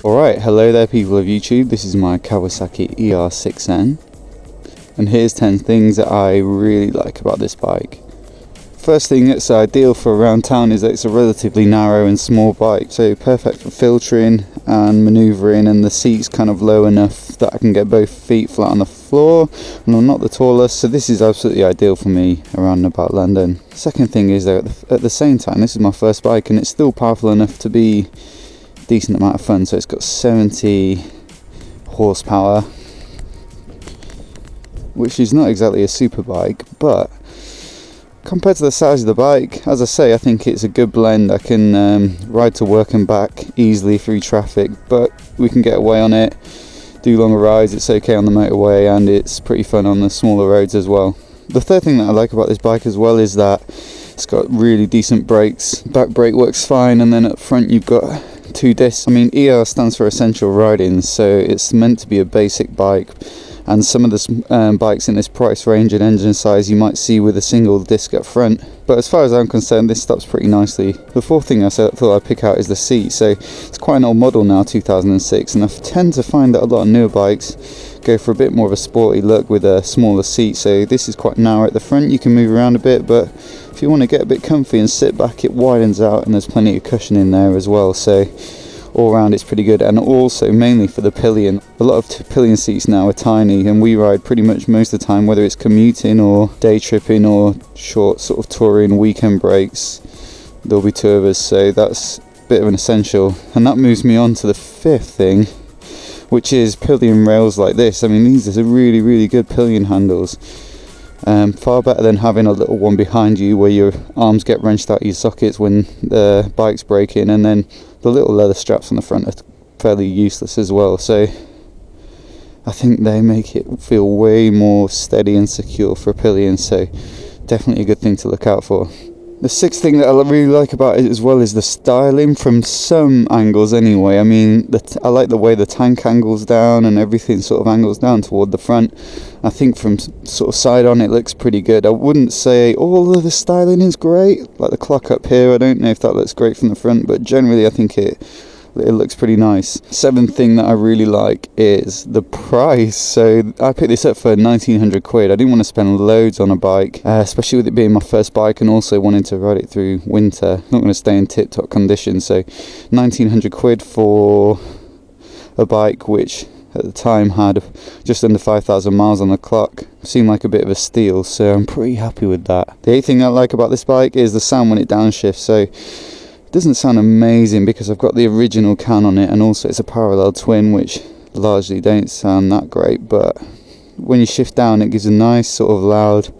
Alright, hello there people of YouTube, this is my Kawasaki ER-6N, and here's 10 things that I really like about this bike. First thing that's ideal for around town is that it's a relatively narrow and small bike, so perfect for filtering and manoeuvring, and the seat's kind of low enough that I can get both feet flat on the floor, and I'm not the tallest, so this is absolutely ideal for me around and about London. Second thing is that at the same time, this is my first bike and it's still powerful enough to be decent amount of fun. So it's got 70 horsepower, which is not exactly a super bike, but compared to the size of the bike, as I say, I think it's a good blend. I can ride to work and back easily through traffic, but we can get away on it, do longer rides, it's okay on the motorway, and it's pretty fun on the smaller roads as well. The third thing that I like about this bike as well is that it's got really decent brakes. Back brake works fine, and then up front you've got 2 discs. I mean, ER stands for essential riding, so it's meant to be a basic bike, and some of the bikes in this price range and engine size you might see with a single disc up front, but as far as I'm concerned this stops pretty nicely. The fourth thing I thought I'd pick out is the seat. So it's quite an old model now, 2006, and I tend to find that a lot of newer bikes go for a bit more of a sporty look with a smaller seat. So this is quite narrow at the front, you can move around a bit, but if you want to get a bit comfy and sit back, it widens out and there's plenty of cushion in there as well. So all around it's pretty good, and also mainly for the pillion. A lot of pillion seats now are tiny, and we ride pretty much most of the time, whether it's commuting or day tripping or short sort of touring weekend breaks, there'll be 2 of us, so that's a bit of an essential. And that moves me on to the fifth thing, which is pillion rails like this. I mean, these are really good pillion handles. Far better than having a little one behind you where your arms get wrenched out of your sockets when the bike's braking, and then the little leather straps on the front are fairly useless as well. So I think they make it feel way more steady and secure for a pillion, so definitely a good thing to look out for. The sixth thing that I really like about it as well is the styling, from some angles anyway. I mean, I like the way the tank angles down and everything sort of angles down toward the front. I think from sort of side on it looks pretty good. I wouldn't say all of the styling is great, like the clock up here, I don't know if that looks great from the front, but generally I think it looks pretty nice. Seventh thing that I really like is the price. So I picked this up for 1900 quid. I didn't want to spend loads on a bike, especially with it being my first bike and also wanting to ride it through winter. Not going to stay in tip-top condition, so 1900 quid for a bike which at the time had just under 5,000 miles on the clock seemed like a bit of a steal, so I'm pretty happy with that. The eighth thing I like about this bike is the sound when it downshifts. So it doesn't sound amazing because I've got the original can on it, and also it's a parallel twin, which largely don't sound that great, but when you shift down it gives a nice sort of loud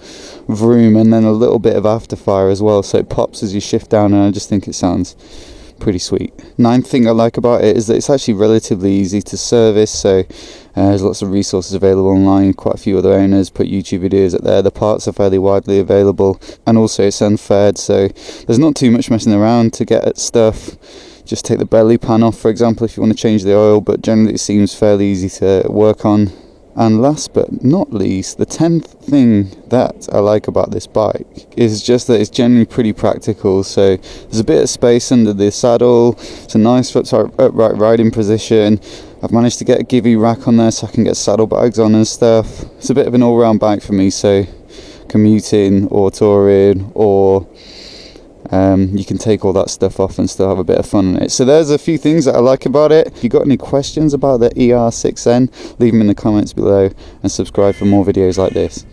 vroom and then a little bit of afterfire as well, so it pops as you shift down, and I just think it sounds pretty sweet. Ninth thing I like about it is that it's actually relatively easy to service, so there's lots of resources available online. Quite a few other owners put YouTube videos up there. The parts are fairly widely available, and also it's unfaired, so there's not too much messing around to get at stuff. Just take the belly pan off, for example, if you want to change the oil, but generally it seems fairly easy to work on. And last but not least, the 10th thing that I like about this bike is just that it's generally pretty practical. So there's a bit of space under the saddle, it's a nice upright riding position. I've managed to get a givey rack on there so I can get saddlebags on and stuff. It's a bit of an all-round bike for me, so commuting or touring, or you can take all that stuff off and still have a bit of fun on it. So there's a few things that I like about it. If you've got any questions about the ER-6N, leave them in the comments below and subscribe for more videos like this.